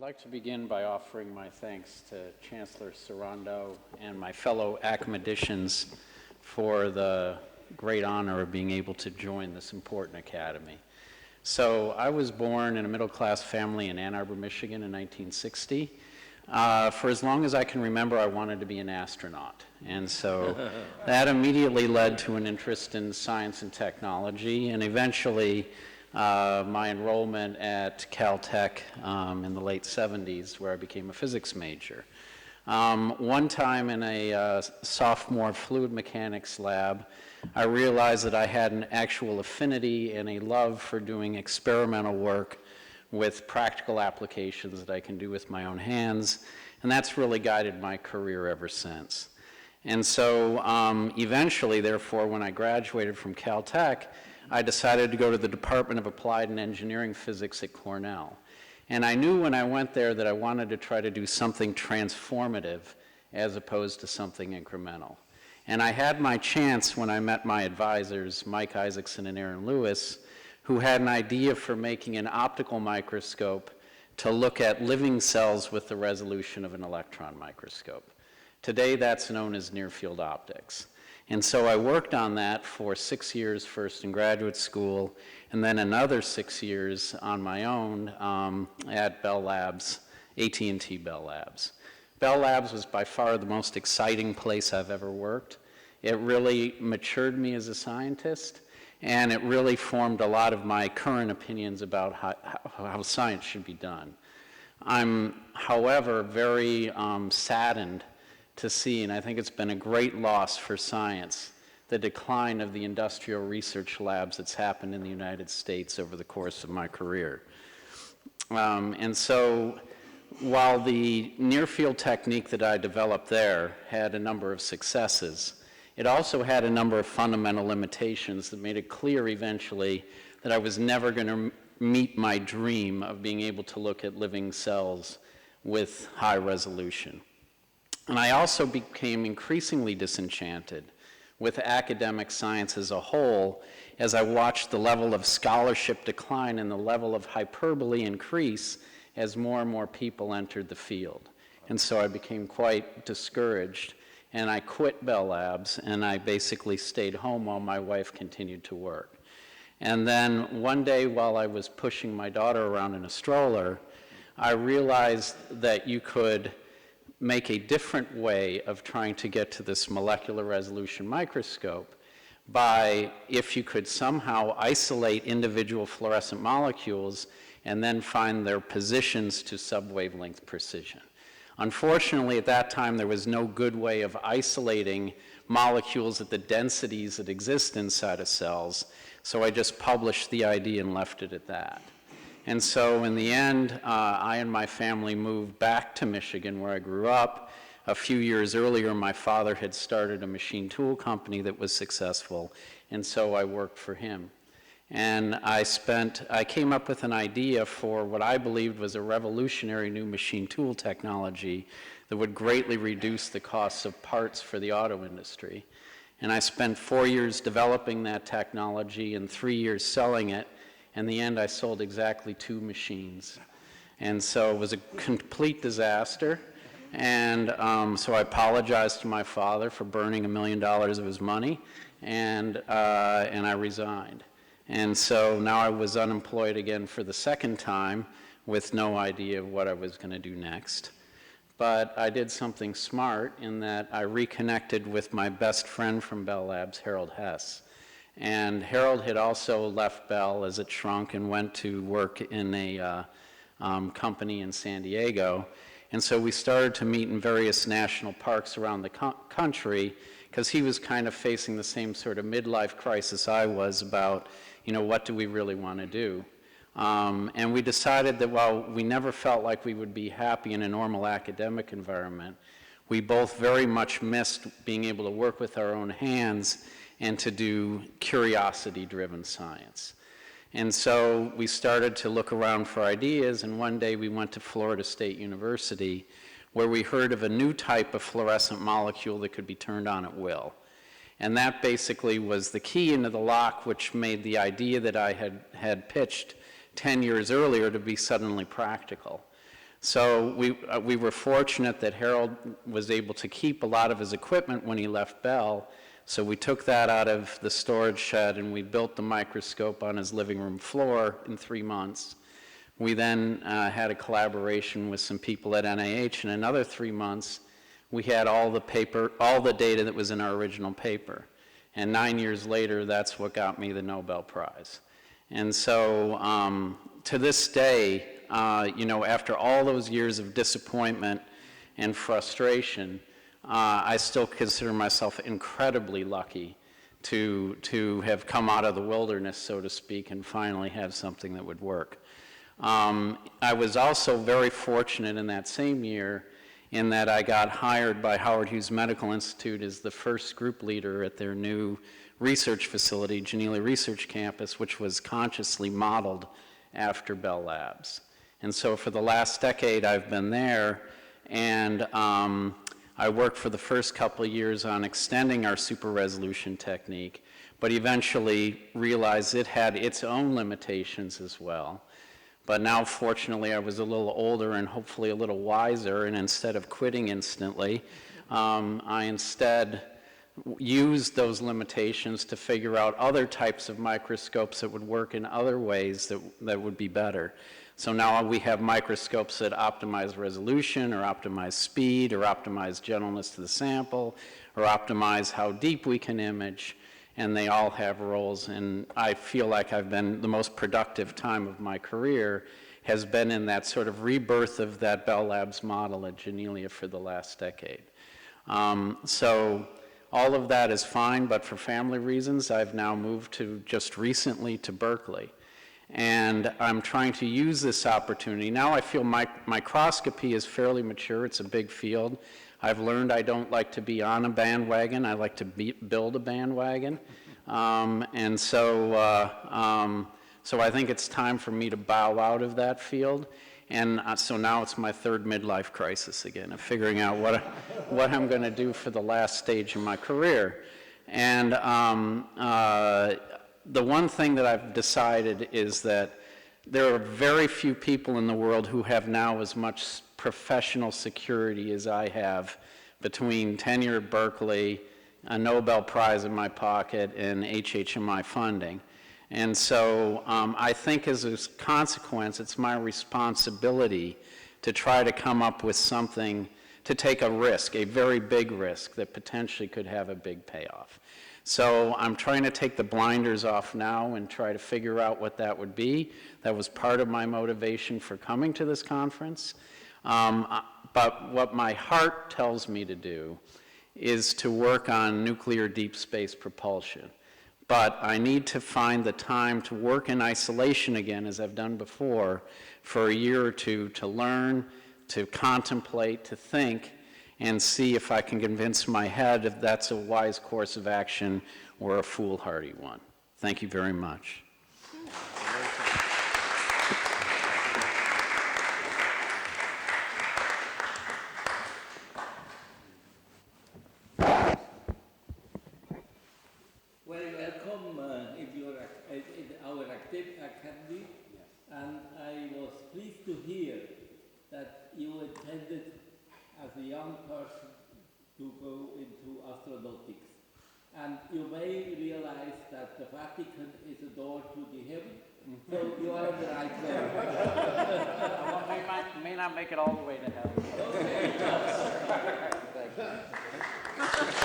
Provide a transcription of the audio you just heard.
like to begin by offering my thanks to Chancellor Sorondo and my fellow academicians for the great honor of being able to join this important academy. So I was born in a middle-class family in Ann Arbor, Michigan in 1960. For as long as I can remember, I wanted to be an astronaut. And so that immediately led to an interest in science and technology, and eventually my enrollment at Caltech in the late 70s, where I became a physics major. One time in a sophomore fluid mechanics lab, I realized that I had an actual affinity and a love for doing experimental work with practical applications that I can do with my own hands, and that's really guided my career ever since. And so eventually, therefore, when I graduated from Caltech, I decided to go to the Department of Applied and Engineering Physics at Cornell. And I knew when I went there that I wanted to try to do something transformative as opposed to something incremental. And I had my chance when I met my advisors, Mike Isaacson and Aaron Lewis, who had an idea for making an optical microscope to look at living cells with the resolution of an electron microscope. Today, that's known as near-field optics. And so I worked on that for 6 years, first in graduate school, and then another 6 years on my own at Bell Labs, AT&T Bell Labs. Bell Labs was by far the most exciting place I've ever worked. It really matured me as a scientist, and it really formed a lot of my current opinions about how science should be done. I'm, however, very saddened to see, and I think it's been a great loss for science, the decline of the industrial research labs that's happened in the United States over the course of my career. And so while the near-field technique that I developed there had a number of successes, it also had a number of fundamental limitations that made it clear eventually that I was never going to meet my dream of being able to look at living cells with high resolution. And I also became increasingly disenchanted with academic science as a whole as I watched the level of scholarship decline and the level of hyperbole increase as more and more people entered the field. And so I became quite discouraged, and I quit Bell Labs, and I basically stayed home while my wife continued to work. And then one day while I was pushing my daughter around in a stroller, I realized that you could make a different way of trying to get to this molecular resolution microscope by, if you could somehow isolate individual fluorescent molecules and then find their positions to sub-wavelength precision. Unfortunately, at that time, there was no good way of isolating molecules at the densities that exist inside of cells, so I just published the idea and left it at that. And so in the end, I and my family moved back to Michigan, where I grew up. A few years earlier, my father had started a machine tool company that was successful, and so I worked for him. And I came up with an idea for what I believed was a revolutionary new machine tool technology that would greatly reduce the costs of parts for the auto industry. And I spent 4 years developing that technology and 3 years selling it. In the end, I sold exactly 2 machines. And so it was a complete disaster. And so I apologized to my father for burning $1 million of his money, and I resigned. And so now I was unemployed again for the second time with no idea of what I was going to do next. But I did something smart in that I reconnected with my best friend from Bell Labs, Harold Hess. And Harold had also left Bell as it shrunk and went to work in a company in San Diego. And so we started to meet in various national parks around the country, because he was kind of facing the same sort of midlife crisis I was about, what do we really want to do? And we decided that while we never felt like we would be happy in a normal academic environment, we both very much missed being able to work with our own hands and to do curiosity-driven science. And so we started to look around for ideas, and one day we went to Florida State University, where we heard of a new type of fluorescent molecule that could be turned on at will. And that basically was the key into the lock, which made the idea that I had pitched 10 years earlier to be suddenly practical. So we were fortunate that Harold was able to keep a lot of his equipment when he left Bell. So we took that out of the storage shed and we built the microscope on his living room floor in 3 months. We then had a collaboration with some people at NIH. In another 3 months, we had all the data that was in our original paper. And 9 years later, that's what got me the Nobel Prize. And so to this day, you know, after all those years of disappointment and frustration, I still consider myself incredibly lucky to have come out of the wilderness, so to speak, and finally have something that would work. I was also very fortunate in that same year in that I got hired by Howard Hughes Medical Institute as the first group leader at their new research facility, Genelia Research Campus, which was consciously modeled after Bell Labs. And so for the last decade, I've been there, and I worked for the first couple of years on extending our super resolution technique, but eventually realized it had its own limitations as well. But now, fortunately, I was a little older and hopefully a little wiser, and instead of quitting instantly, I instead used those limitations to figure out other types of microscopes that would work in other ways that would be better. So now we have microscopes that optimize resolution, or optimize speed, or optimize gentleness to the sample, or optimize how deep we can image, and they all have roles. And I feel like I've been, the most productive time of my career has been in that sort of rebirth of that Bell Labs model at Genelia for the last decade. So all of that is fine, but for family reasons, I've now moved to just recently to Berkeley. And I'm trying to use this opportunity. Now I feel microscopy is fairly mature. It's a big field. I've learned I don't like to be on a bandwagon. I like to build a bandwagon. And so, so I think it's time for me to bow out of that field. And so now it's my third midlife crisis again, of figuring out what I'm going to do for the last stage of my career. And the one thing that I've decided is that there are very few people in the world who have now as much professional security as I have between tenure at Berkeley, a Nobel Prize in my pocket, and HHMI funding. And so I think as a consequence, it's my responsibility to try to come up with something, to take a risk, a very big risk that potentially could have a big payoff. So I'm trying to take the blinders off now and try to figure out what that would be. That was part of my motivation for coming to this conference. But what my heart tells me to do is to work on nuclear deep space propulsion. But I need to find the time to work in isolation again, as I've done before, for a year or two to learn, to contemplate, to think, and see if I can convince my head if that's a wise course of action or a foolhardy one. Thank you very much. Well, welcome in our academy, and I was pleased to hear that you intended as a young person to go into astronautics. And you may realize that the Vatican is a door to the heaven, so you are on the right way. Well, may not make it all the way to heaven. Okay. Thank you.